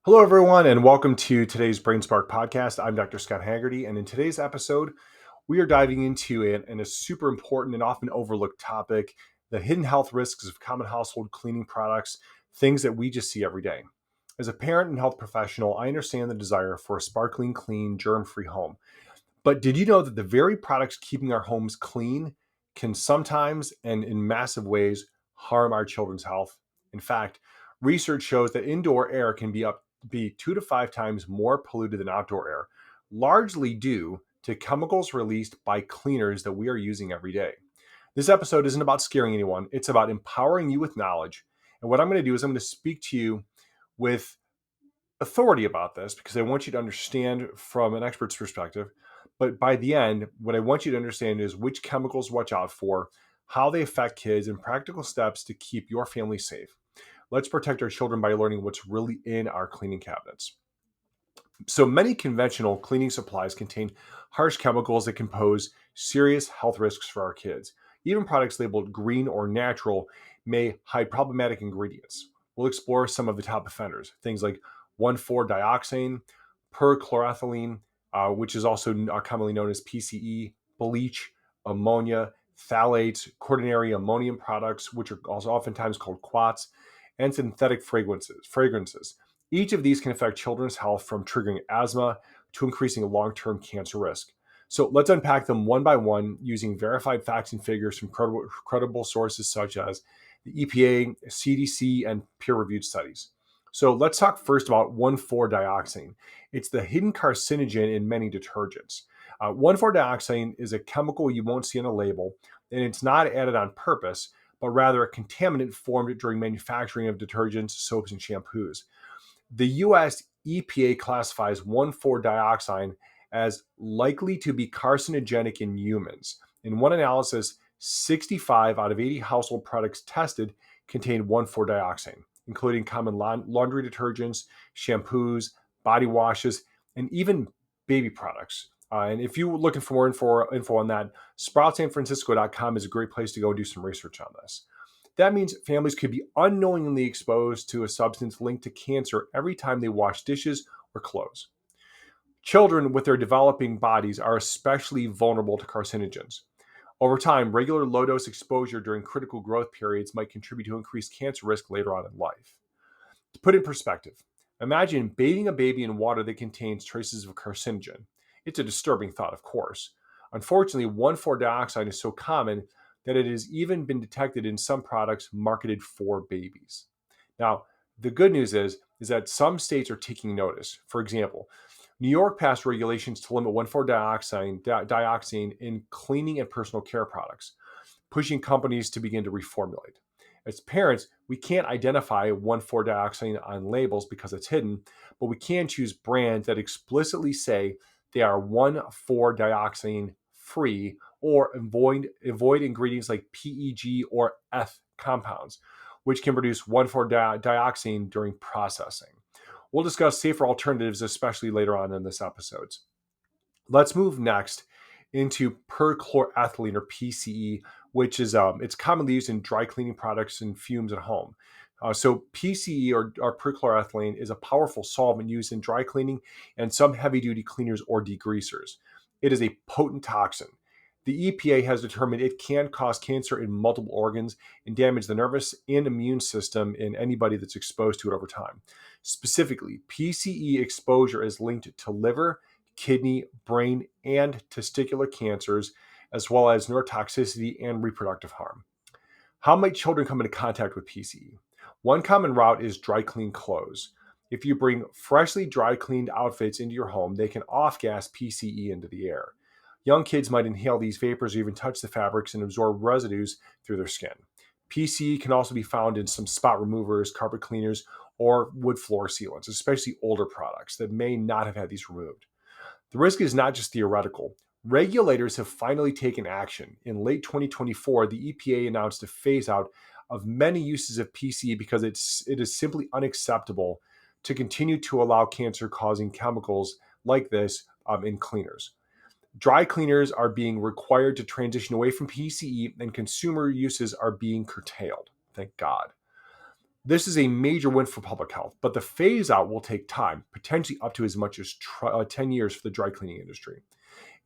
Hello, everyone, and welcome to today's Brain Spark podcast. I'm Dr. Scott Haggerty, and in today's episode, we are diving into a super important and often overlooked topic: the hidden health risks of common household cleaning products, things that we just see every day. As a parent and health professional, I understand the desire for a sparkling, clean, germ-free home. But did you know that the very products keeping our homes clean can sometimes and in massive ways harm our children's health? In fact, research shows that indoor air can be 2 to 5 times more polluted than outdoor air, largely due to chemicals released by cleaners that we are using every day. This episode isn't about scaring anyone, it's about empowering you with knowledge. And what I'm going to do is I'm going to speak to you with authority about this because I want you to understand from an expert's perspective. But by the end, what I want you to understand is which chemicals watch out for, how they affect kids, and practical steps to keep your family safe. Let's protect our children by learning what's really in our cleaning cabinets. So many conventional cleaning supplies contain harsh chemicals that can pose serious health risks for our kids. Even products labeled green or natural may hide problematic ingredients. We'll explore some of the top offenders, things like 1,4-dioxane, perchloroethylene, which is also commonly known as PCE, bleach, ammonia, phthalates, quaternary ammonium products, which are also oftentimes called quats, and synthetic fragrances. Each of these can affect children's health, from triggering asthma to increasing long-term cancer risk. So let's unpack them one by one using verified facts and figures from credible sources such as the EPA, CDC, and peer-reviewed studies. So let's talk first about 1,4-dioxane. It's the hidden carcinogen in many detergents. 1,4-dioxane is a chemical you won't see on a label, and it's not added on purpose, but rather a contaminant formed during manufacturing of detergents, soaps, and shampoos. The US EPA classifies 1,4-dioxane as likely to be carcinogenic in humans. In one analysis, 65 out of 80 household products tested contained 1,4-dioxane, including common laundry detergents, shampoos, body washes, and even baby products. And if you're looking for more info on that, SproutSanFrancisco.com is a great place to go and do some research on this. That means families could be unknowingly exposed to a substance linked to cancer every time they wash dishes or clothes. Children with their developing bodies are especially vulnerable to carcinogens. Over time, regular low-dose exposure during critical growth periods might contribute to increased cancer risk later on in life. To put in perspective, imagine bathing a baby in water that contains traces of carcinogen. It's a disturbing thought, of course. Unfortunately, 1,4-dioxane is so common that it has even been detected in some products marketed for babies. Now, the good news is that some states are taking notice. For example, New York passed regulations to limit 1,4-dioxane in cleaning and personal care products, pushing companies to begin to reformulate. As parents, we can't identify 1,4-dioxane on labels because it's hidden, but we can choose brands that explicitly say they are 1,4-dioxane free or avoid ingredients like PEG or F compounds, which can produce 1,4-dioxane during processing. We'll discuss safer alternatives, especially later on in this episode. Let's move next into perchloroethylene, or PCE, which is it's commonly used in dry cleaning products and fumes at home. So PCE, or perchloroethylene, is a powerful solvent used in dry cleaning and some heavy-duty cleaners or degreasers. It is a potent toxin. The EPA has determined it can cause cancer in multiple organs and damage the nervous and immune system in anybody that's exposed to it over time. Specifically, PCE exposure is linked to liver, kidney, brain, and testicular cancers, as well as neurotoxicity and reproductive harm. How might children come into contact with PCE? One common route is dry clean clothes. If you bring freshly dry cleaned outfits into your home, they can off-gas PCE into the air. Young kids might inhale these vapors or even touch the fabrics and absorb residues through their skin. PCE can also be found in some spot removers, carpet cleaners, or wood floor sealants, especially older products that may not have had these removed. The risk is not just theoretical. Regulators have finally taken action. In late 2024, the EPA announced a phase out of many uses of PCE because it is simply unacceptable to continue to allow cancer-causing chemicals like this in cleaners. Dry cleaners are being required to transition away from PCE, and consumer uses are being curtailed. Thank God. This is a major win for public health, but the phase out will take time, potentially up to as much as 10 years for the dry cleaning industry.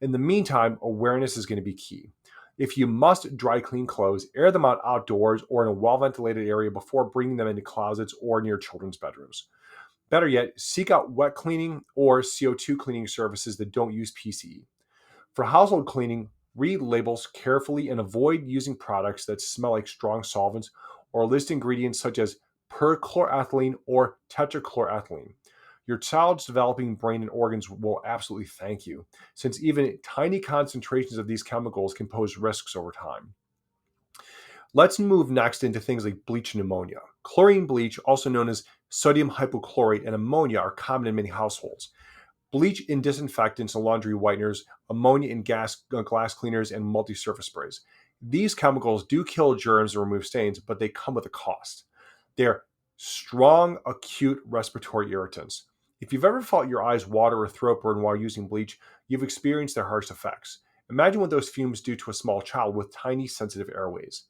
In the meantime, awareness is going to be key. If you must dry clean clothes, air them out outdoors or in a well-ventilated area before bringing them into closets or near children's bedrooms. Better yet, seek out wet cleaning or CO2 cleaning services that don't use PCE. For household cleaning, read labels carefully and avoid using products that smell like strong solvents or list ingredients such as perchloroethylene or tetrachloroethylene. Your child's developing brain and organs will absolutely thank you, since even tiny concentrations of these chemicals can pose risks over time. Let's move next into things like bleach and ammonia. Chlorine bleach, also known as sodium hypochlorite, and ammonia are common in many households. Bleach in disinfectants and laundry whiteners, ammonia in glass cleaners, and multi-surface sprays. These chemicals do kill germs and remove stains, but they come with a cost. They're strong, acute respiratory irritants. If you've ever felt your eyes water or throat burn while using bleach, you've experienced their harsh effects. Imagine what those fumes do to a small child with tiny, sensitive airways.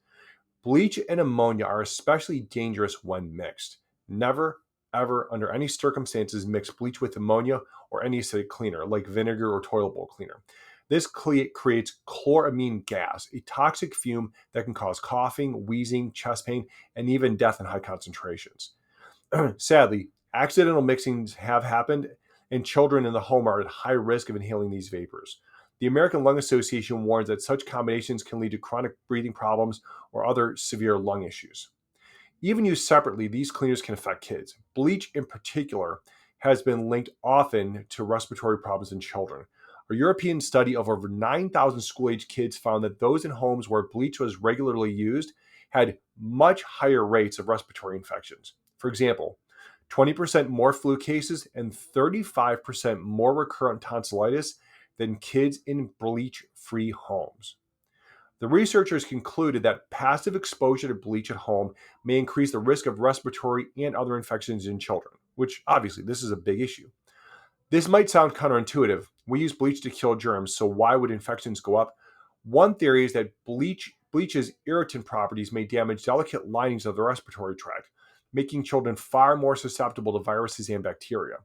Bleach and ammonia are especially dangerous when mixed. Never, ever, under any circumstances, mix bleach with ammonia or any acidic cleaner, like vinegar or toilet bowl cleaner. This creates chloramine gas, a toxic fume that can cause coughing, wheezing, chest pain, and even death in high concentrations. Sadly, accidental mixings have happened, and children in the home are at high risk of inhaling these vapors. The American Lung Association warns that such combinations can lead to chronic breathing problems or other severe lung issues. Even used separately, these cleaners can affect kids. Bleach, in particular, has been linked often to respiratory problems in children. A European study of over 9,000 school-age kids found that those in homes where bleach was regularly used had much higher rates of respiratory infections. For example, 20% more flu cases and 35% more recurrent tonsillitis than kids in bleach-free homes. The researchers concluded that passive exposure to bleach at home may increase the risk of respiratory and other infections in children, which obviously this is a big issue. This might sound counterintuitive. We use bleach to kill germs, so why would infections go up? One theory is that bleach's irritant properties may damage delicate linings of the respiratory tract, making children far more susceptible to viruses and bacteria.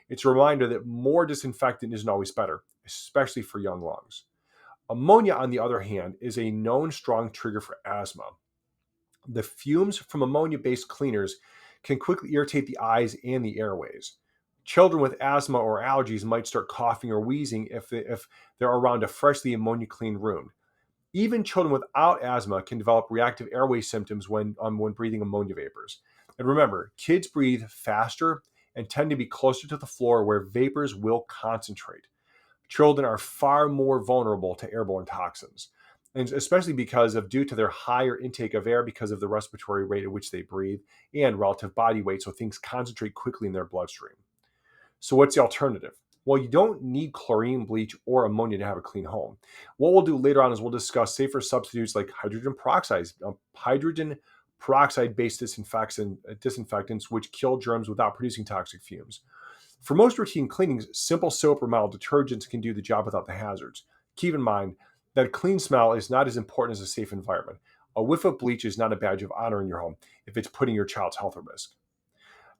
It's a reminder that more disinfectant isn't always better, especially for young lungs. Ammonia, on the other hand, is a known strong trigger for asthma. The fumes from ammonia-based cleaners can quickly irritate the eyes and the airways. Children with asthma or allergies might start coughing or wheezing if they're around a freshly ammonia-cleaned room. Even children without asthma can develop reactive airway symptoms when breathing ammonia vapors. And remember, kids breathe faster and tend to be closer to the floor where vapors will concentrate. Children are far more vulnerable to airborne toxins, and especially due to their higher intake of air because of the respiratory rate at which they breathe and relative body weight, so things concentrate quickly in their bloodstream. So what's the alternative? Well, you don't need chlorine, bleach, or ammonia to have a clean home. What we'll do later on is we'll discuss safer substitutes like hydrogen peroxide-based disinfectants, which kill germs without producing toxic fumes. For most routine cleanings, simple soap or mild detergents can do the job without the hazards. Keep in mind that a clean smell is not as important as a safe environment. A whiff of bleach is not a badge of honor in your home if it's putting your child's health at risk.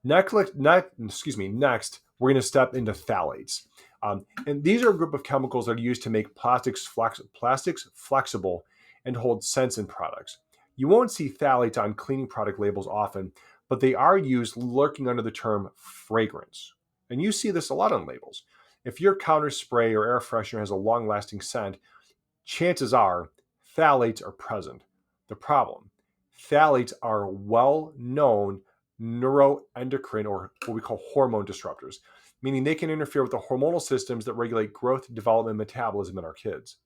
Next, we're going to step into phthalates. And these are a group of chemicals that are used to make plastics flexible and hold scents in products. You won't see phthalates on cleaning product labels often, but they are used lurking under the term fragrance. And you see this a lot on labels. If your counter spray or air freshener has a long-lasting scent, chances are phthalates are present. The problem: phthalates are well-known neuroendocrine, or what we call hormone disruptors, meaning they can interfere with the hormonal systems that regulate growth, development, and metabolism in our kids.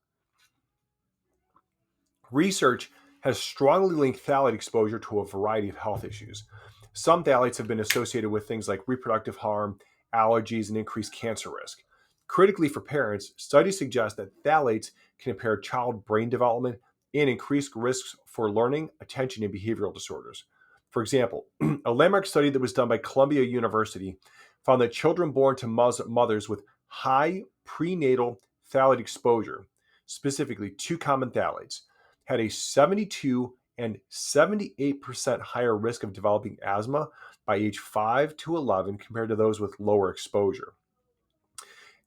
Research has strongly linked phthalate exposure to a variety of health issues. Some phthalates have been associated with things like reproductive harm, allergies, and increased cancer risk. Critically for parents, studies suggest that phthalates can impair child brain development and increase risks for learning, attention, and behavioral disorders. For example, a landmark study that was done by Columbia University found that children born to mothers with high prenatal phthalate exposure, specifically two common phthalates, had a 72 and 78% higher risk of developing asthma by age 5 to 11 compared to those with lower exposure.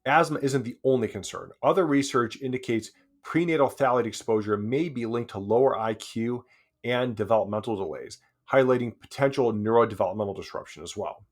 Asthma isn't the only concern. Other research indicates prenatal phthalate exposure may be linked to lower IQ and developmental delays, highlighting potential neurodevelopmental disruption as well.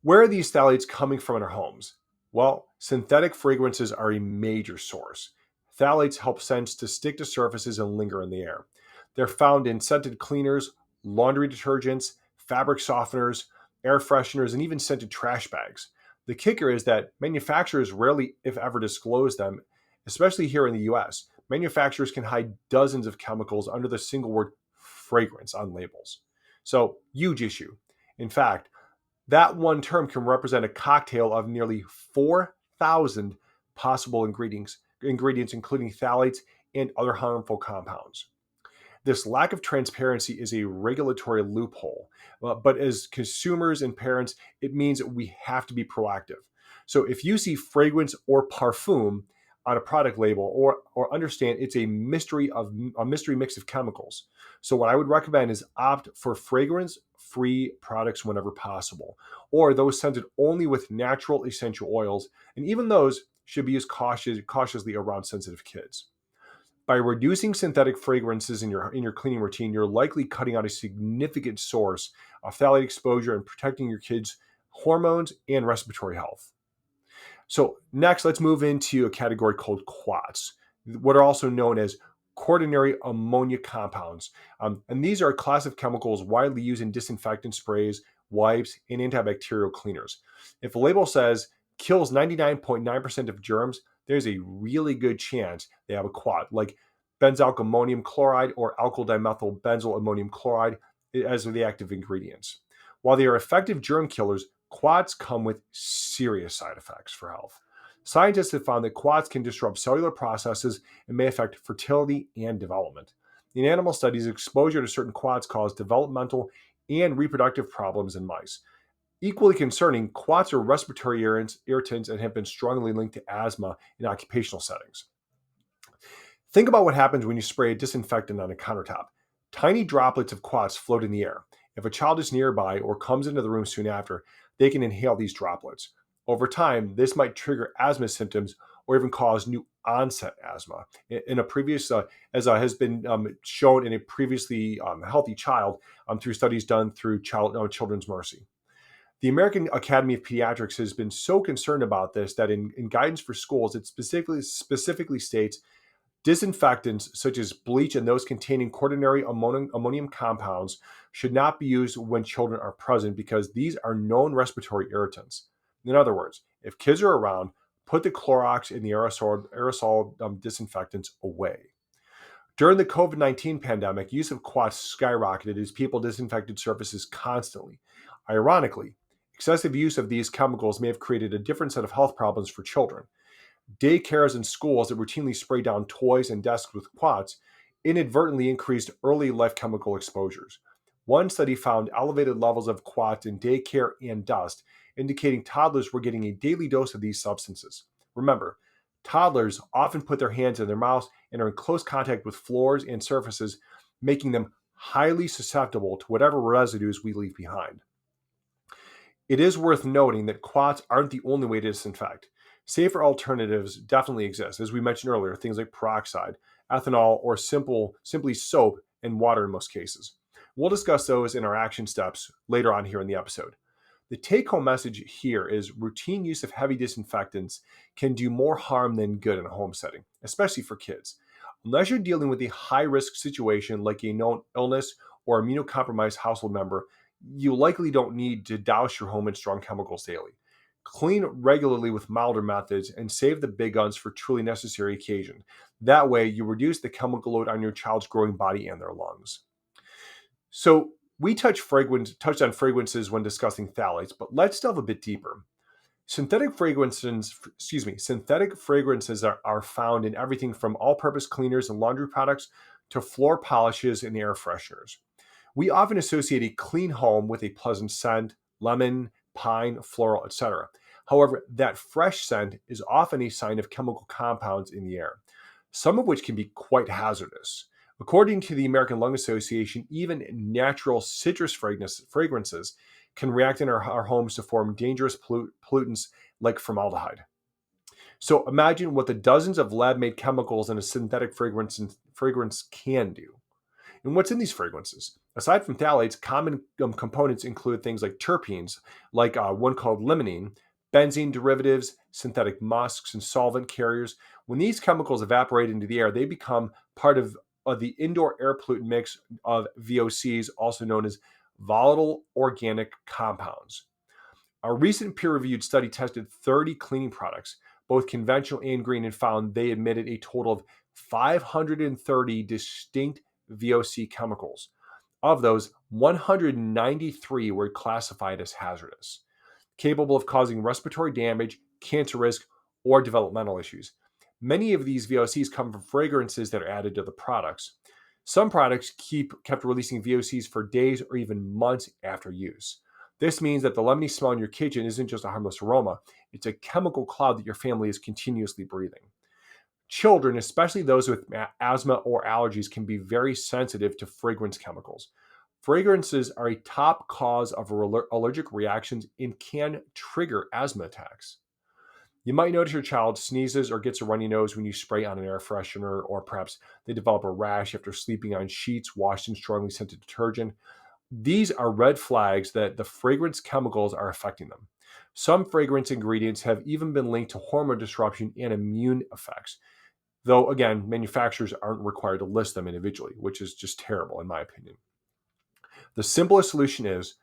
Where are these phthalates coming from in our homes? Well, synthetic fragrances are a major source. Phthalates help scents to stick to surfaces and linger in the air. They're found in scented cleaners, laundry detergents, fabric softeners, air fresheners, and even scented trash bags. The kicker is that manufacturers rarely, if ever, disclose them, especially here in the US. Manufacturers can hide dozens of chemicals under the single word fragrance on labels. So, huge issue. In fact, that one term can represent a cocktail of nearly 4,000 possible ingredients, including phthalates and other harmful compounds. This lack of transparency is a regulatory loophole, but as consumers and parents, it means that we have to be proactive. So if you see fragrance or parfum on a product label, or understand it's a mystery mix of chemicals. So what I would recommend is opt for fragrance-free products whenever possible, or those scented only with natural essential oils, and even those should be used cautiously around sensitive kids. By reducing synthetic fragrances in your cleaning routine, you're likely cutting out a significant source of phthalate exposure and protecting your kids' hormones and respiratory health. So next, let's move into a category called quats, what are also known as quaternary ammonia compounds. And these are a class of chemicals widely used in disinfectant sprays, wipes, and antibacterial cleaners. If a label says kills 99.9% of germs, there's a really good chance they have a quat, like benzoyl ammonium chloride or alkyl dimethyl benzyl ammonium chloride as the active ingredients. While they are effective germ killers, quats come with serious side effects for health. Scientists have found that quats can disrupt cellular processes and may affect fertility and development. In animal studies, exposure to certain quats caused developmental and reproductive problems in mice. Equally concerning, quats are respiratory irritants and have been strongly linked to asthma in occupational settings. Think about what happens when you spray a disinfectant on a countertop. Tiny droplets of quats float in the air. If a child is nearby or comes into the room soon after, they can inhale these droplets. Over time, this might trigger asthma symptoms or even cause new onset asthma. In a previous, as has been shown in a previously healthy child through studies done through Children's Mercy. The American Academy of Pediatrics has been so concerned about this that in guidance for schools, it specifically states disinfectants such as bleach and those containing quaternary ammonium compounds should not be used when children are present because these are known respiratory irritants. In other words, if kids are around, put the Clorox and the aerosol disinfectants away. During the COVID-19 pandemic, use of quats skyrocketed as people disinfected surfaces constantly. Ironically, excessive use of these chemicals may have created a different set of health problems for children. Daycares and schools that routinely spray down toys and desks with quats inadvertently increased early life chemical exposures. One study found elevated levels of quats in daycare and dust, indicating toddlers were getting a daily dose of these substances. Remember, toddlers often put their hands in their mouths and are in close contact with floors and surfaces, making them highly susceptible to whatever residues we leave behind. It is worth noting that quats aren't the only way to disinfect. Safer alternatives definitely exist. As we mentioned earlier, things like peroxide, ethanol, or simply soap and water in most cases. We'll discuss those in our action steps later on here in the episode. The take-home message here is routine use of heavy disinfectants can do more harm than good in a home setting, especially for kids. Unless you're dealing with a high-risk situation like a known illness or immunocompromised household member, you likely don't need to douse your home in strong chemicals daily. Clean regularly with milder methods and save the big guns for truly necessary occasions. That way, you reduce the chemical load on your child's growing body and their lungs. So, we touched on fragrances when discussing phthalates, but let's delve a bit deeper. Synthetic fragrances are found in everything from all-purpose cleaners and laundry products to floor polishes and air fresheners. We often associate a clean home with a pleasant scent, lemon, pine, floral, etc. However, that fresh scent is often a sign of chemical compounds in the air, some of which can be quite hazardous. According to the American Lung Association, even natural citrus fragrances can react in our homes to form dangerous pollutants like formaldehyde. So imagine what the dozens of lab-made chemicals in a synthetic fragrance can do. And what's in these fragrances? Aside from phthalates, common components include things like terpenes, like one called limonene, benzene derivatives, synthetic musks, and solvent carriers. When these chemicals evaporate into the air, they become part of the indoor air pollutant mix of VOCs, also known as volatile organic compounds. A recent peer-reviewed study tested 30 cleaning products, both conventional and green, and found they emitted a total of 530 distinct VOC chemicals. Of those, 193 were classified as hazardous, capable of causing respiratory damage, cancer risk, or developmental issues. Many of these VOCs come from fragrances that are added to the products. Some products kept releasing VOCs for days or even months after use. This means that the lemony smell in your kitchen isn't just a harmless aroma, it's a chemical cloud that your family is continuously breathing. Children, especially those with asthma or allergies, can be very sensitive to fragrance chemicals. Fragrances are a top cause of allergic reactions and can trigger asthma attacks. You might notice your child sneezes or gets a runny nose when you spray on an air freshener, or perhaps they develop a rash after sleeping on sheets washed in strongly scented detergent. These are red flags that the fragrance chemicals are affecting them. Some fragrance ingredients have even been linked to hormone disruption and immune effects, though, again, manufacturers aren't required to list them individually, which is just terrible in my opinion. The simplest solution is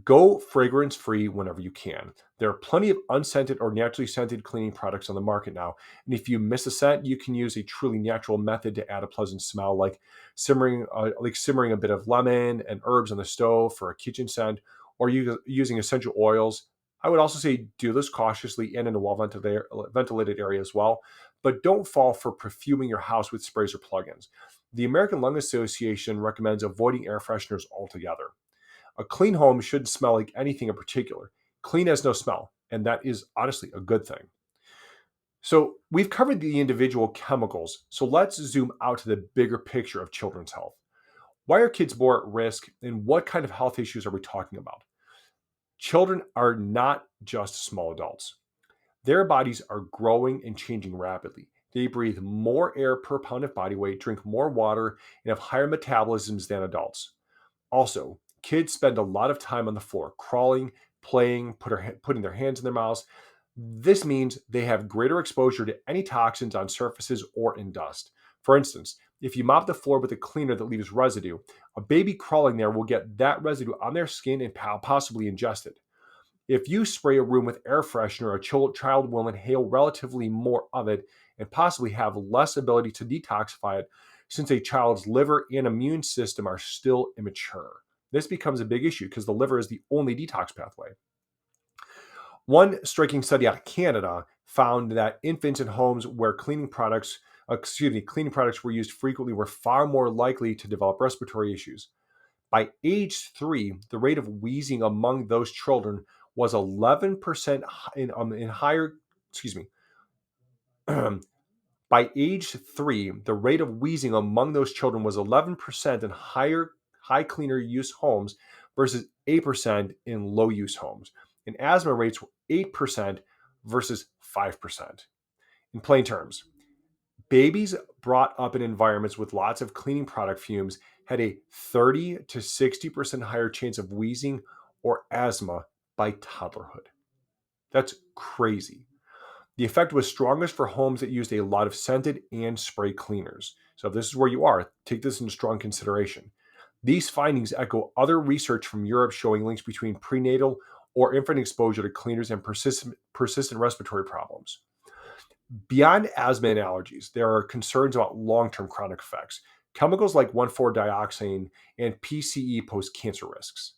go fragrance free whenever you can. There are plenty of unscented or naturally scented cleaning products on the market now. And if you miss a scent, you can use a truly natural method to add a pleasant smell, like simmering a bit of lemon and herbs on the stove for a kitchen scent, or using essential oils. I would also say do this cautiously and in a well-ventilated area as well. But don't fall for perfuming your house with sprays or plugins. The American Lung Association recommends avoiding air fresheners altogether. A clean home shouldn't smell like anything in particular. Clean has no smell, and that is honestly a good thing. So we've covered the individual chemicals, so let's zoom out to the bigger picture of children's health. Why are kids more at risk, and what kind of health issues are we talking about? Children are not just small adults. Their bodies are growing and changing rapidly. They breathe more air per pound of body weight, drink more water, and have higher metabolisms than adults. Also, kids spend a lot of time on the floor, crawling, playing, putting their hands in their mouths. This means they have greater exposure to any toxins on surfaces or in dust. For instance, if you mop the floor with a cleaner that leaves residue, a baby crawling there will get that residue on their skin and possibly ingest it. If you spray a room with air freshener, a child will inhale relatively more of it and possibly have less ability to detoxify it, since a child's liver and immune system are still immature. This becomes a big issue because the liver is the only detox pathway. One striking study out of Canada found that infants in homes where cleaning products were used frequently were far more likely to develop respiratory issues. By age 3, the rate of wheezing among those children was 11% in higher, excuse me. By age 3, the rate of wheezing among those children was 11% in high cleaner use homes versus 8% in low use homes. And asthma rates were 8% versus 5%. In plain terms, babies brought up in environments with lots of cleaning product fumes had a 30 to 60% higher chance of wheezing or asthma by toddlerhood. That's crazy. The effect was strongest for homes that used a lot of scented and spray cleaners. So if this is where you are, take this into strong consideration. These findings echo other research from Europe showing links between prenatal or infant exposure to cleaners and persistent respiratory problems. Beyond asthma and allergies, there are concerns about long-term chronic effects. Chemicals like 1,4-dioxane and PCE pose cancer risks.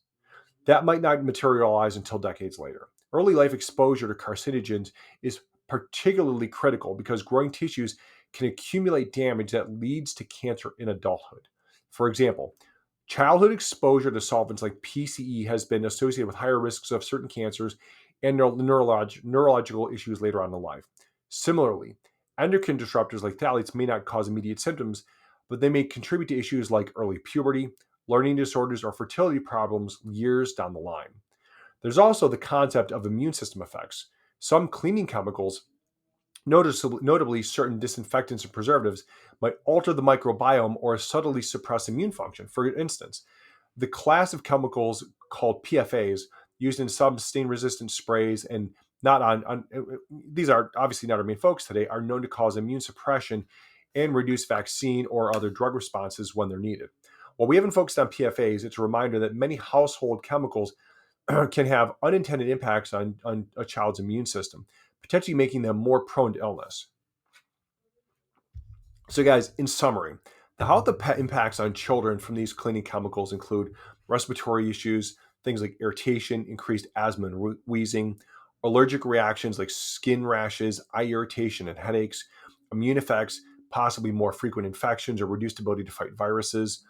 That might not materialize until decades later. Early life exposure to carcinogens is particularly critical because growing tissues can accumulate damage that leads to cancer in adulthood. For example, childhood exposure to solvents like PCE has been associated with higher risks of certain cancers and neurological issues later on in life. Similarly, endocrine disruptors like phthalates may not cause immediate symptoms, but they may contribute to issues like early puberty, learning disorders, or fertility problems years down the line. There's also the concept of immune system effects. Some cleaning chemicals, notably certain disinfectants and preservatives, might alter the microbiome or subtly suppress immune function. For instance, the class of chemicals called PFAs used in some stain-resistant sprays and not these are obviously not our main focus today, are known to cause immune suppression and reduce vaccine or other drug responses when they're needed. While we haven't focused on PFAs, it's a reminder that many household chemicals can have unintended impacts on a child's immune system, potentially making them more prone to illness. So, guys, in summary, the health impacts on children from these cleaning chemicals include respiratory issues, things like irritation, increased asthma and wheezing, allergic reactions like skin rashes, eye irritation, and headaches, immune effects, possibly more frequent infections or reduced ability to fight viruses,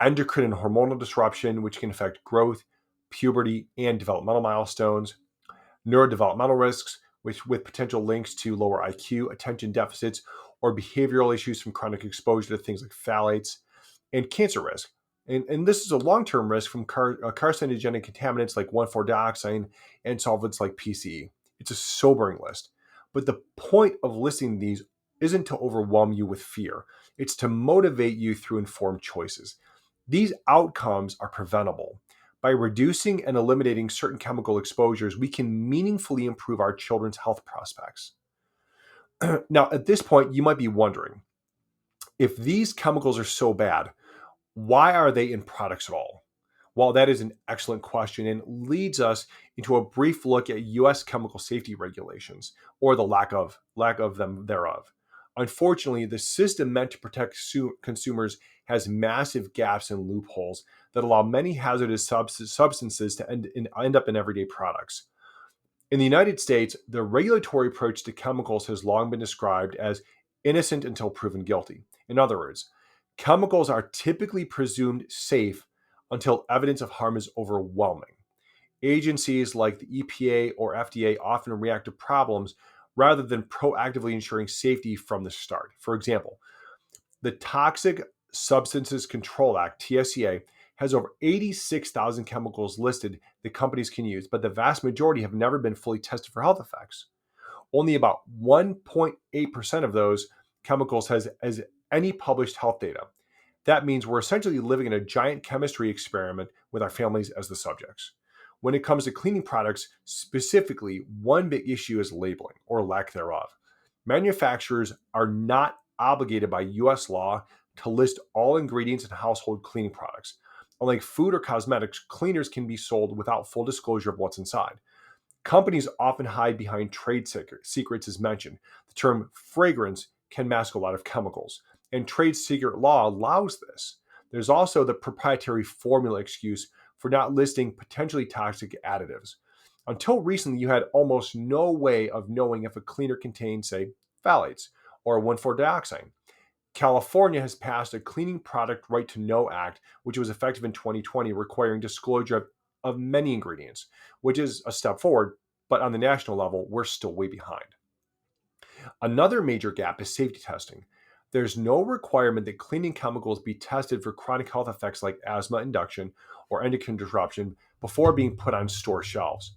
endocrine and hormonal disruption, which can affect growth, puberty, and developmental milestones, neurodevelopmental risks, which with potential links to lower IQ, attention deficits, or behavioral issues from chronic exposure to things like phthalates, and cancer risk. And this is a long-term risk from carcinogenic contaminants like 1,4-dioxane and solvents like PCE. It's a sobering list. But the point of listing these isn't to overwhelm you with fear. It's to motivate you through informed choices. These outcomes are preventable. By reducing and eliminating certain chemical exposures, we can meaningfully improve our children's health prospects. Now, at this point, you might be wondering, if these chemicals are so bad, why are they in products at all? Well, that is an excellent question and leads us into a brief look at U.S. chemical safety regulations, or the lack of them thereof. Unfortunately, the system meant to protect consumers has massive gaps and loopholes that allow many hazardous substances to end up in everyday products. In the United States, the regulatory approach to chemicals has long been described as innocent until proven guilty. In other words, chemicals are typically presumed safe until evidence of harm is overwhelming. Agencies like the EPA or FDA often react to problems rather than proactively ensuring safety from the start. For example, the Toxic Substances Control Act, TSCA, has over 86,000 chemicals listed that companies can use, but the vast majority have never been fully tested for health effects. Only about 1.8% of those chemicals has any published health data. That means we're essentially living in a giant chemistry experiment with our families as the subjects. When it comes to cleaning products, specifically, one big issue is labeling or lack thereof. Manufacturers are not obligated by US law to list all ingredients in household cleaning products. Unlike food or cosmetics, cleaners can be sold without full disclosure of what's inside. Companies often hide behind trade secrets, as mentioned. The term fragrance can mask a lot of chemicals, and trade secret law allows this. There's also the proprietary formula excuse for not listing potentially toxic additives. Until recently, you had almost no way of knowing if a cleaner contained, say, phthalates or 1,4-dioxane. California has passed a Cleaning Product Right to Know Act, which was effective in 2020, requiring disclosure of many ingredients, which is a step forward, but on the national level, we're still way behind. Another major gap is safety testing. There's no requirement that cleaning chemicals be tested for chronic health effects like asthma induction or endocrine disruption before being put on store shelves.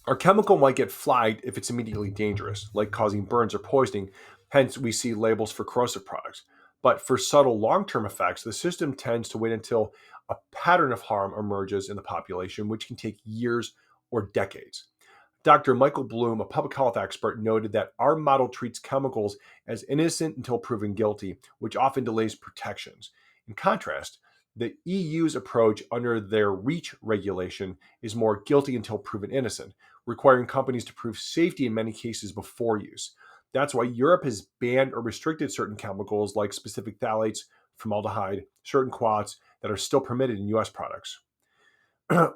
Our chemical might get flagged if it's immediately dangerous, like causing burns or poisoning, hence we see labels for corrosive products. But for subtle long-term effects, the system tends to wait until a pattern of harm emerges in the population, which can take years or decades. Dr. Michael Bloom, a public health expert, noted that our model treats chemicals as innocent until proven guilty, which often delays protections. In contrast, the EU's approach under their REACH regulation is more guilty until proven innocent, requiring companies to prove safety in many cases before use. That's why Europe has banned or restricted certain chemicals like specific phthalates, formaldehyde, certain quats that are still permitted in US products.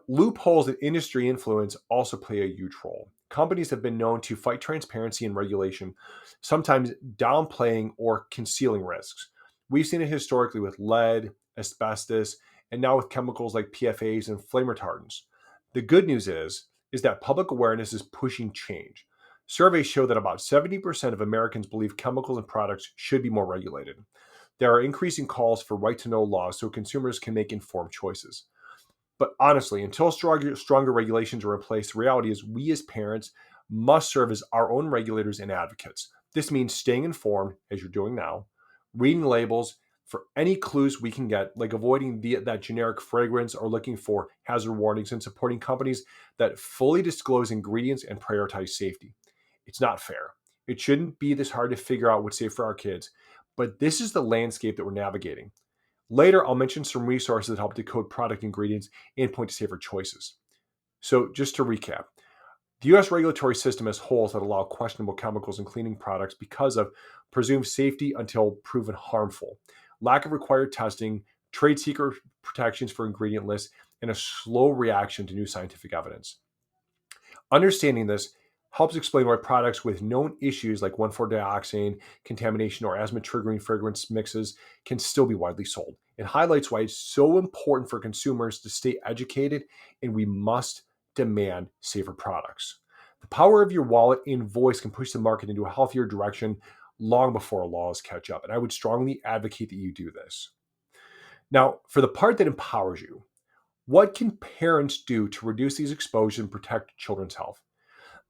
Loopholes in industry influence also play a huge role. Companies have been known to fight transparency and regulation, sometimes downplaying or concealing risks. We've seen it historically with lead, asbestos, and now with chemicals like PFAs and flame retardants. The good news is that public awareness is pushing change. Surveys show that about 70% of Americans believe chemicals and products should be more regulated. There are increasing calls for right to know laws so consumers can make informed choices. But honestly, until stronger regulations are in place, the reality is we as parents must serve as our own regulators and advocates. This means staying informed, as you're doing now, reading labels for any clues we can get, like avoiding that generic fragrance or looking for hazard warnings, and supporting companies that fully disclose ingredients and prioritize safety. It's not fair. It shouldn't be this hard to figure out what's safe for our kids, but this is the landscape that we're navigating. Later, I'll mention some resources that help decode product ingredients and point to safer choices. So, just to recap, the US regulatory system has holes that allow questionable chemicals in cleaning products because of presumed safety until proven harmful, lack of required testing, trade secret protections for ingredient lists, and a slow reaction to new scientific evidence. Understanding this helps explain why products with known issues like 1,4-dioxane contamination or asthma triggering fragrance mixes can still be widely sold. It highlights why it's so important for consumers to stay educated, and we must demand safer products. The power of your wallet and voice can push the market into a healthier direction long before laws catch up. And I would strongly advocate that you do this. Now, for the part that empowers you, what can parents do to reduce these exposures and protect children's health?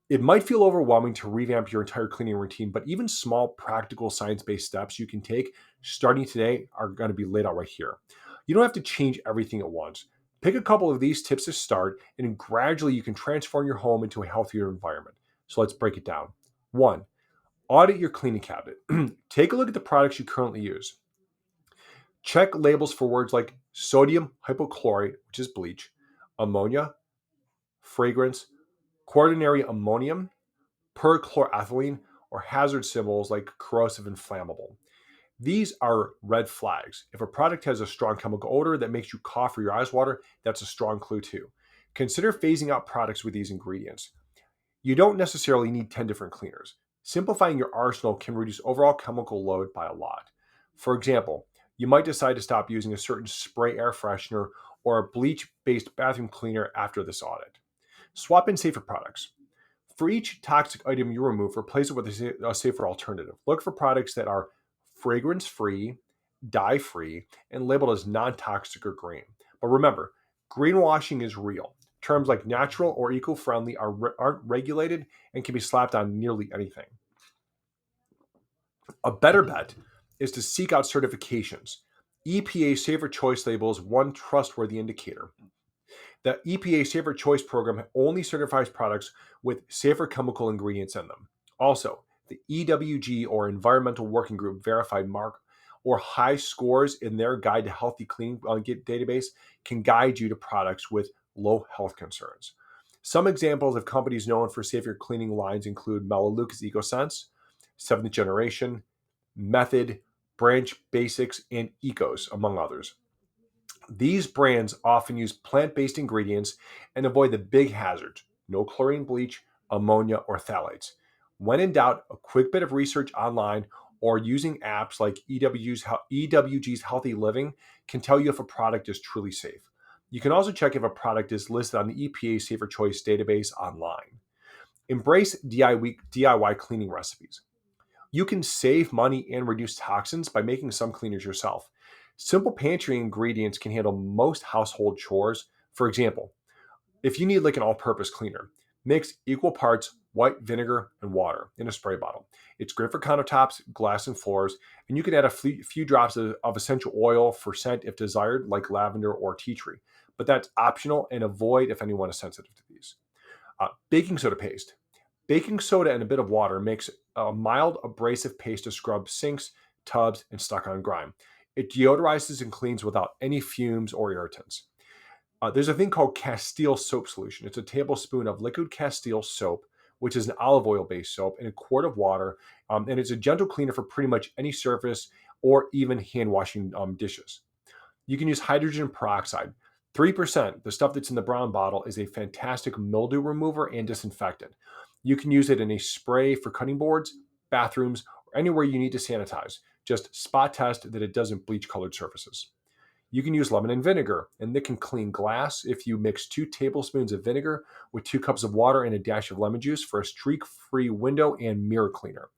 It might feel overwhelming to revamp your entire cleaning routine, but even small, practical, science-based steps you can take starting today are going to be laid out right here. You don't have to change everything at once. Pick a couple of these tips to start, and gradually you can transform your home into a healthier environment. So let's break it down. 1. Audit your cleaning cabinet. Take a look at the products you currently use. Check labels for words like sodium hypochlorite, which is bleach, ammonia, fragrance, quaternary ammonium, perchloroethylene, or hazard symbols like corrosive and flammable. These are red flags. If a product has a strong chemical odor that makes you cough or your eyes water, that's a strong clue too. Consider phasing out products with these ingredients. You don't necessarily need 10 different cleaners. Simplifying your arsenal can reduce overall chemical load by a lot. For example, you might decide to stop using a certain spray air freshener or a bleach-based bathroom cleaner after this audit. Swap in safer products. For each toxic item you remove, replace it with a safer alternative. Look for products that are fragrance-free, dye-free, and labeled as non-toxic or green. But remember, greenwashing is real. Terms like natural or eco-friendly aren't regulated and can be slapped on nearly anything. A better bet is to seek out certifications. EPA Safer Choice label is one trustworthy indicator. The EPA Safer Choice program only certifies products with safer chemical ingredients in them. Also, the EWG or Environmental Working Group verified mark or high scores in their Guide to Healthy Cleaning database can guide you to products with low health concerns. Some examples of companies known for safer cleaning lines include Melaleuca's EcoSense, Seventh Generation, Method, Branch Basics, and Ecos, among others. These brands often use plant-based ingredients and avoid the big hazards: no chlorine bleach, ammonia, or phthalates. When in doubt, a quick bit of research online or using apps like EWG's Healthy Living can tell you if a product is truly safe. You can also check if a product is listed on the EPA Safer Choice database online. Embrace DIY cleaning recipes. You can save money and reduce toxins by making some cleaners yourself. Simple pantry ingredients can handle most household chores. For example, if you need like an all-purpose cleaner, mix equal parts white vinegar and water in a spray bottle. It's great for countertops, glass, and floors, and you can add a few drops of essential oil for scent if desired, like lavender or tea tree. But that's optional, and avoid if anyone is sensitive to these. Baking soda paste. Baking soda and a bit of water makes a mild abrasive paste to scrub sinks, tubs, and stuck-on grime. It deodorizes and cleans without any fumes or irritants. There's a thing called Castile soap solution. It's a tablespoon of liquid Castile soap, which is an olive oil-based soap, in a quart of water, and it's a gentle cleaner for pretty much any surface or even hand washing dishes. You can use hydrogen peroxide. 3%, the stuff that's in the brown bottle, is a fantastic mildew remover and disinfectant. You can use it in a spray for cutting boards, bathrooms, or anywhere you need to sanitize. Just spot test that it doesn't bleach colored surfaces. You can use lemon and vinegar, and they can clean glass if you mix 2 tablespoons of vinegar with 2 cups of water and a dash of lemon juice for a streak-free window and mirror cleaner.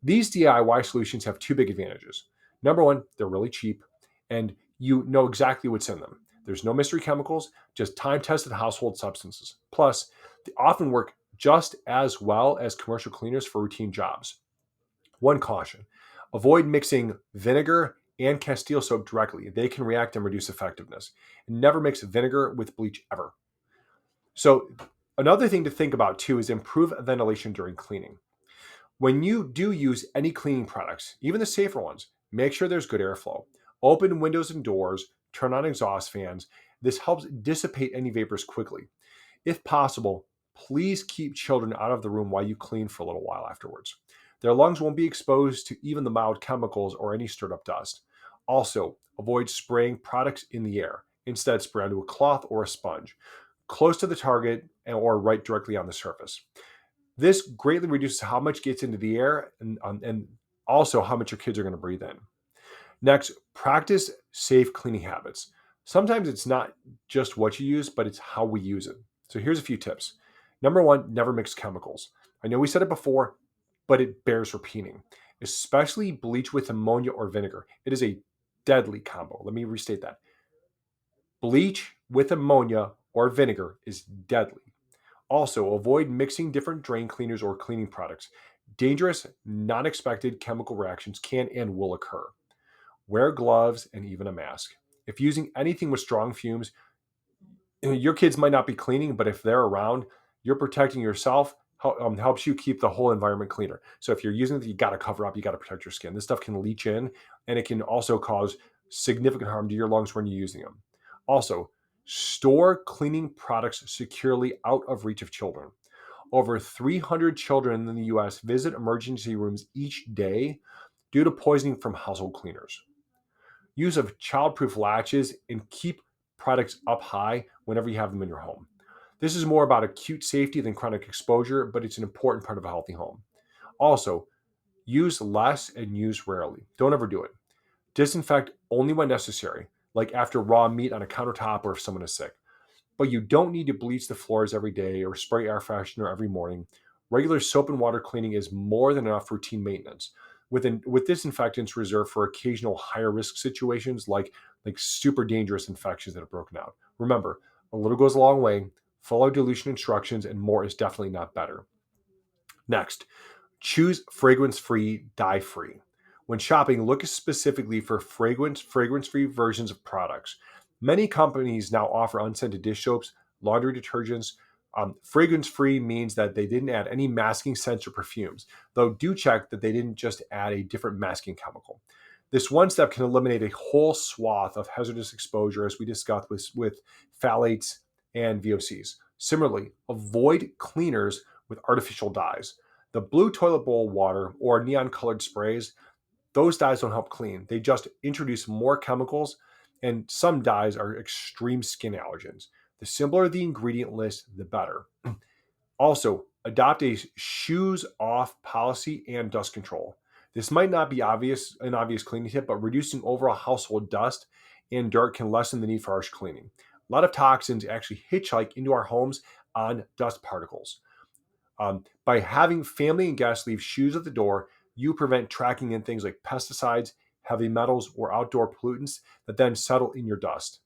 These DIY solutions have 2 big advantages. Number one, they're really cheap, and you know exactly what's in them. There's no mystery chemicals, just time-tested household substances. Plus, they often work just as well as commercial cleaners for routine jobs. One caution: avoid mixing vinegar and Castile soap directly. They can react and reduce effectiveness. And never mix vinegar with bleach ever. So, another thing to think about too is improve ventilation during cleaning. When you do use any cleaning products, even the safer ones, make sure there's good airflow. Open windows and doors, turn on exhaust fans. This helps dissipate any vapors quickly. If possible, please keep children out of the room while you clean for a little while afterwards. Their lungs won't be exposed to even the mild chemicals or any stirred up dust. Also, avoid spraying products in the air. Instead, spray onto a cloth or a sponge, close to the target or right directly on the surface. This greatly reduces how much gets into the air and also how much your kids are going to breathe in. Next, practice safe cleaning habits. Sometimes it's not just what you use, but it's how we use it. So here's a few tips. Number one, never mix chemicals. I know we said it before, but it bears repeating, especially bleach with ammonia or vinegar. It is a deadly combo. Let me restate that. Bleach with ammonia or vinegar is deadly. Also, avoid mixing different drain cleaners or cleaning products. Dangerous, non-expected chemical reactions can and will occur. Wear gloves and even a mask. If using anything with strong fumes, your kids might not be cleaning, but if they're around, you're protecting yourself, helps you keep the whole environment cleaner. So if you're using it, you got to cover up, you got to protect your skin. This stuff can leach in, and it can also cause significant harm to your lungs when you're using them. Also, store cleaning products securely out of reach of children. Over 300 children in the US visit emergency rooms each day due to poisoning from household cleaners. Use of childproof latches and keep products up high whenever you have them in your home. This is more about acute safety than chronic exposure, but it's an important part of a healthy home. Also, use less and use rarely. Don't overdo it. Disinfect only when necessary, like after raw meat on a countertop or if someone is sick. But you don't need to bleach the floors every day or spray air freshener every morning. Regular soap and water cleaning is more than enough routine maintenance. With disinfectants reserved for occasional higher risk situations like super dangerous infections that have broken out. Remember, a little goes a long way. Follow dilution instructions, and more is definitely not better. Next, choose fragrance-free, dye-free. When shopping, look specifically for fragrance-free versions of products. Many companies now offer unscented dish soaps, laundry detergents. Fragrance-free means that they didn't add any masking scents or perfumes, though do check that they didn't just add a different masking chemical. This one step can eliminate a whole swath of hazardous exposure, as we discussed with phthalates and VOCs. Similarly, avoid cleaners with artificial dyes. The blue toilet bowl water or neon colored sprays, those dyes don't help clean. They just introduce more chemicals, and some dyes are extreme skin allergens. The simpler the ingredient list, the better. Also, adopt a shoes off policy and dust control. This might not be an obvious cleaning tip, but reducing overall household dust and dirt can lessen the need for harsh cleaning. A lot of toxins actually hitchhike into our homes on dust particles. By having family and guests leave shoes at the door, you prevent tracking in things like pesticides, heavy metals, or outdoor pollutants that then settle in your dust.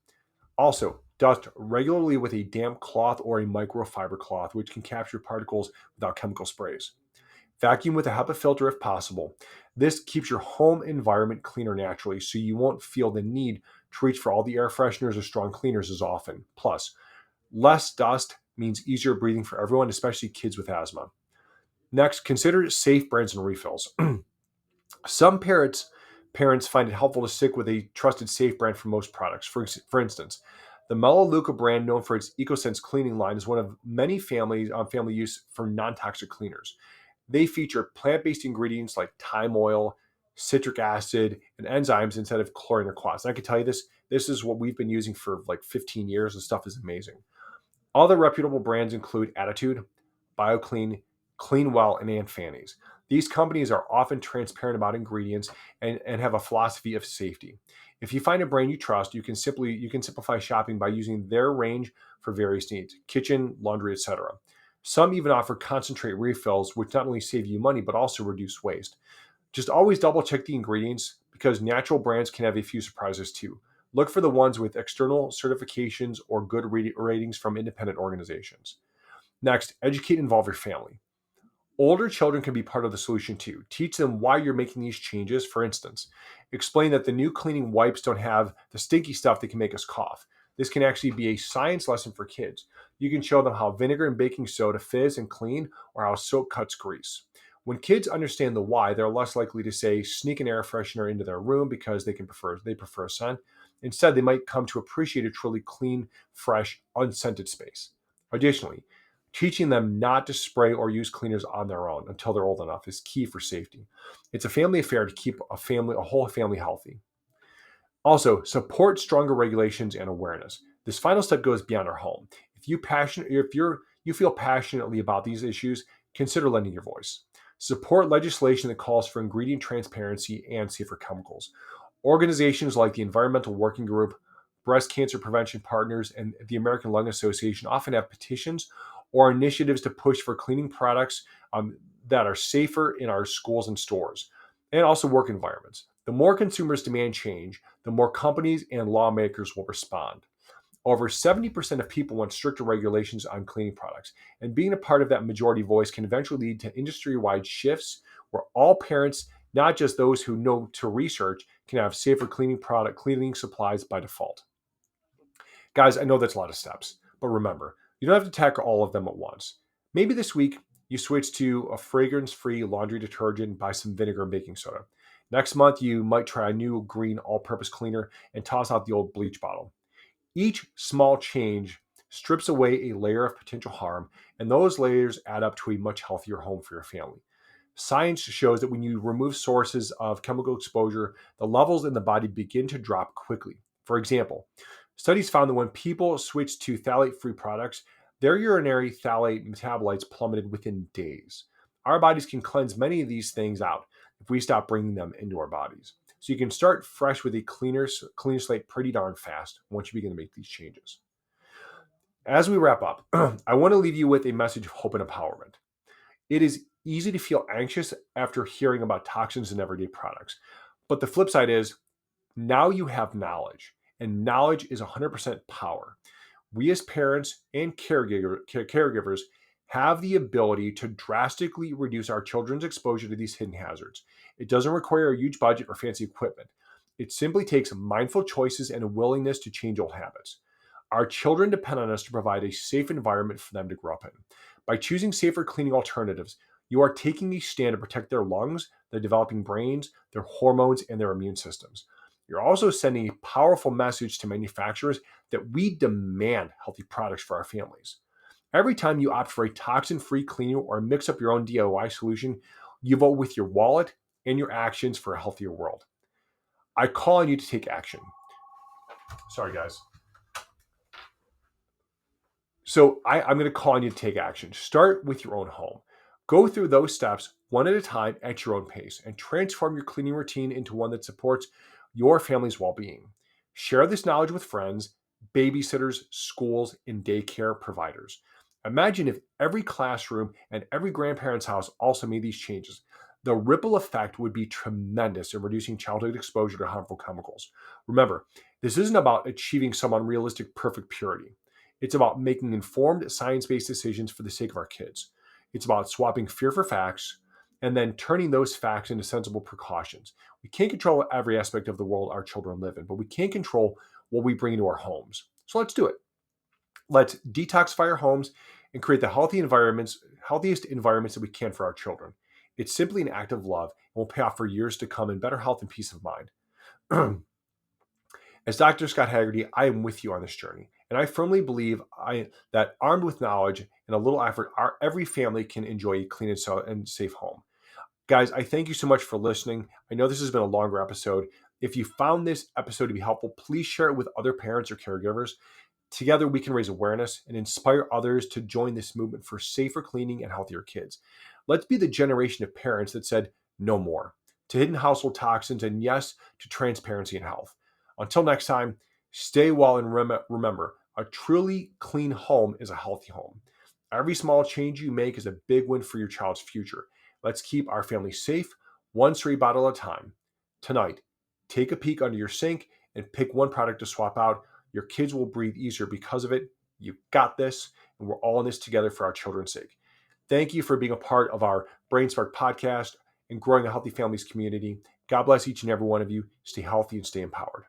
Also, dust regularly with a damp cloth or a microfiber cloth, which can capture particles without chemical sprays. Vacuum with a HEPA filter if possible. This keeps your home environment cleaner naturally, so you won't feel the need to reach for all the air fresheners or strong cleaners as often. Plus, less dust means easier breathing for everyone, especially kids with asthma. Next, consider safe brands and refills. Some parents find it helpful to stick with a trusted safe brand for most products. For instance, the Melaleuca brand, known for its EcoSense cleaning line, is one of many family use for non-toxic cleaners. They feature plant-based ingredients like thyme oil, citric acid, and enzymes instead of chlorine or quats. And I can tell you this is what we've been using for like 15 years. The stuff is amazing. Other reputable brands include Attitude, BioClean, Clean Well, and Aunt Fanny's. These companies are often transparent about ingredients and have a philosophy of safety. If you find a brand you trust, you can simplify shopping by using their range for various needs: kitchen, laundry, etc. Some even offer concentrate refills, which not only save you money but also reduce waste. Just always double check the ingredients because natural brands can have a few surprises too. Look for the ones with external certifications or good ratings from independent organizations. Next, educate and involve your family. Older children can be part of the solution too. Teach them why you're making these changes. For instance, explain that the new cleaning wipes don't have the stinky stuff that can make us cough. This can actually be a science lesson for kids. You can show them how vinegar and baking soda fizz and clean, or how soap cuts grease. When kids understand the why, they're less likely to say sneak an air freshener into their room because they prefer a scent. Instead, they might come to appreciate a truly clean, fresh, unscented space. Additionally, teaching them not to spray or use cleaners on their own until they're old enough is key for safety. It's a family affair to keep a whole family healthy. Also, support stronger regulations and awareness. This final step goes beyond our home. If you feel passionately about these issues, consider lending your voice. Support legislation that calls for ingredient transparency and safer chemicals. Organizations like the Environmental Working Group, Breast Cancer Prevention Partners, and the American Lung Association often have petitions or initiatives to push for cleaning products that are safer in our schools and stores, and also work environments. The more consumers demand change, the more companies and lawmakers will respond. Over 70% of people want stricter regulations on cleaning products, and being a part of that majority voice can eventually lead to industry-wide shifts where all parents, not just those who know to research, can have safer cleaning supplies by default. Guys, I know that's a lot of steps, but remember, you don't have to tackle all of them at once. Maybe this week you switch to a fragrance-free laundry detergent, buy some vinegar and baking soda. Next month, you might try a new green all-purpose cleaner and toss out the old bleach bottle. Each small change strips away a layer of potential harm, and those layers add up to a much healthier home for your family. Science shows that when you remove sources of chemical exposure, the levels in the body begin to drop quickly. For example, studies found that when people switched to phthalate-free products, their urinary phthalate metabolites plummeted within days. Our bodies can cleanse many of these things out if we stop bringing them into our bodies. So you can start fresh with a cleaner slate pretty darn fast once you begin to make these changes. As we wrap up, I want to leave you with a message of hope and empowerment. It is easy to feel anxious after hearing about toxins in everyday products. But the flip side is now you have knowledge, and knowledge is 100% power. We as parents and caregivers have the ability to drastically reduce our children's exposure to these hidden hazards. It doesn't require a huge budget or fancy equipment. It simply takes mindful choices and a willingness to change old habits. Our children depend on us to provide a safe environment for them to grow up in. By choosing safer cleaning alternatives, you are taking a stand to protect their lungs, their developing brains, their hormones, and their immune systems. You're also sending a powerful message to manufacturers that we demand healthy products for our families. Every time you opt for a toxin-free cleaner or mix up your own DIY solution, you vote with your wallet and your actions for a healthier world. I call on you to take action. Sorry, guys. So I'm going to call on you to take action. Start with your own home. Go through those steps one at a time at your own pace and transform your cleaning routine into one that supports your family's well-being. Share this knowledge with friends, babysitters, schools, and daycare providers. Imagine if every classroom and every grandparent's house also made these changes. The ripple effect would be tremendous in reducing childhood exposure to harmful chemicals. Remember, this isn't about achieving some unrealistic perfect purity. It's about making informed, science-based decisions for the sake of our kids. It's about swapping fear for facts and then turning those facts into sensible precautions. We can't control every aspect of the world our children live in, but we can control what we bring into our homes. So let's do it. Let's detoxify our homes and create the healthiest environments that we can for our children. It's simply an act of love and will pay off for years to come in better health and peace of mind. As Dr. Scott Haggerty, I am with you on this journey, and I firmly believe that armed with knowledge and a little effort, every family can enjoy a clean and safe home. Guys, I thank you so much for listening. I know this has been a longer episode. If you found this episode to be helpful, please share it with other parents or caregivers. Together, we can raise awareness and inspire others to join this movement for safer cleaning and healthier kids. Let's be the generation of parents that said no more to hidden household toxins and yes to transparency and health. Until next time, stay well and remember, a truly clean home is a healthy home. Every small change you make is a big win for your child's future. Let's keep our family safe, one stray bottle at a time. Tonight, take a peek under your sink and pick one product to swap out. Your kids will breathe easier because of it. You got this, and we're all in this together for our children's sake. Thank you for being a part of our Brain Spark podcast and growing a healthy families community. God bless each and every one of you. Stay healthy and stay empowered.